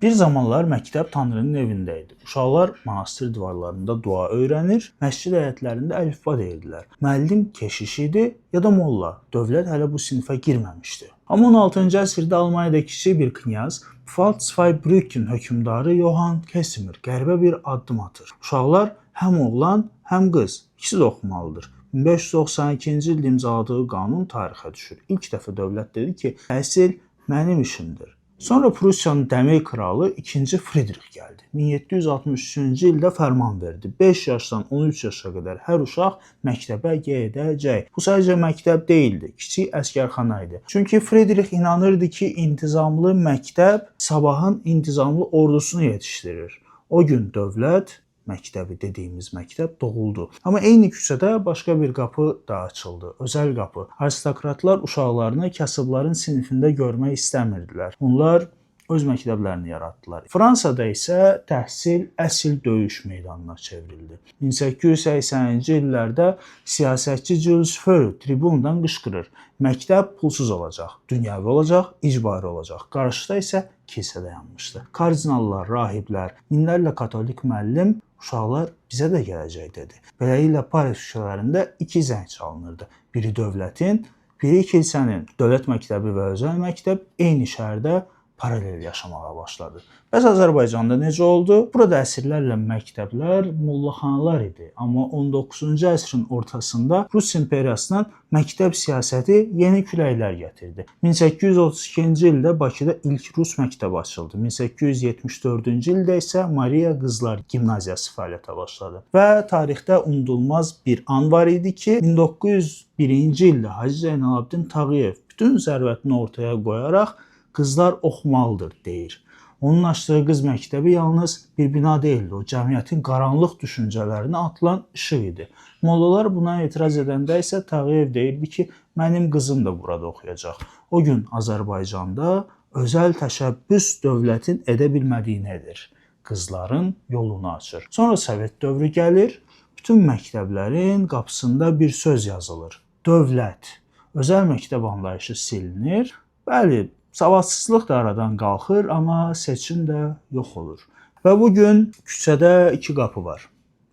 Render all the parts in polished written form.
Bir zamanlar məktəb Tanrının evində idi. Uşaqlar monastır divarlarında dua öyrənir, məscid həyətlərində əlifba deyirdilər. Müəllim keşiş idi ya da molla. Dövlət hələ bu sinifə girməmişdi. Amma 16-cı əsrdə Almaniyada kiçik bir knyaz Pfalz-Zweibrücken hökmdarı Johann Casimir qəribə bir addım atır. Uşaqlar həm oğlan, həm qız ikisi də oxumalıdır. 1592-ci ildə imzaladığı qanun tarixə düşür. İlk dəfə dövlət dedi ki, təhsil mənim işimdir. Sonra Prussiyanın dəmir kralı 2-ci Friedrich gəldi. 1763-cü ildə fərman verdi. 5 yaşdan 13 yaşa qədər hər uşaq məktəbə gedəcək. Bu sadəcə məktəb deyildi, kiçik əsgərxana idi. Çünki Friedrich inanırdı ki, intizamlı məktəb sabahın intizamlı ordusunu yetişdirir. O gün dövlət məktəbi dediyimiz məktəb doğuldu. Amma eyni küçədə başqa bir qapı da açıldı. Özəl qapı. Aristokratlar uşaqlarını kasıbların sinifində görmək istəmirdilər. Onlar öz məktəblərini yaratdılar. Fransada isə təhsil əsl döyüş meydanına çevrildi. 1880-ci illərdə siyasətçi Jules Ferry tribundan qışqırır: "Məktəb pulsuz olacaq, dünyəvi olacaq, icbari olacaq." Qarşıda isə kilsə dayanmışdı. Kardinallar, rahiblər, minlərlə katolik müəllim uşaqlar bizə də gələcək dedi. Beləliklə Paris küçələrində iki zəng çalınırdı. Biri dövlətin, biri kilsənin. Dövlət məktəbi və özəl məktəb eyni şəhərdə paralel yaşamağa başladı. Bəs Azərbaycanda necə oldu? Burada əsrlərlə məktəblər mollaxanalar idi. Amma 19-cu əsrin ortasında Rus imperiyasının məktəb siyasəti yeni küləklər gətirdi. 1832-ci ildə Bakıda ilk Rus məktəbi açıldı. 1874-cü ildə isə Mariya Qızlar Gimnaziyası fəaliyyətə başladı. Və tarixdə unudulmaz bir an var idi ki, 1901-ci ildə Hacı Zeynalabdin Tağıyev bütün zərvətini ortaya qoyaraq qızlar oxumalıdır deyir. Onun açdığı qız məktəbi yalnız bir bina deyildi, o cəmiyyətin qaranlıq düşüncələrinə atılan işıq idi. Mollalar buna etiraz edəndə isə Tağıyev deyirdi ki, mənim qızım da burada oxuyacaq. O gün Azərbaycanda özəl təşəbbüs dövlətin edə bilmədiyini edir. Qızların yolunu açır. Sonra Sovet dövrü gəlir, bütün məktəblərin qapısında bir söz yazılır: Dövlət. Özəl məktəb anlayışı silinir. Bəli, savadsızlıq da aradan qalxır, amma seçim də yox olur. Və bu gün küçədə iki qapı var.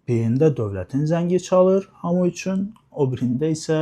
Birində dövlətin zəngi çalır hamı üçün, o birində isə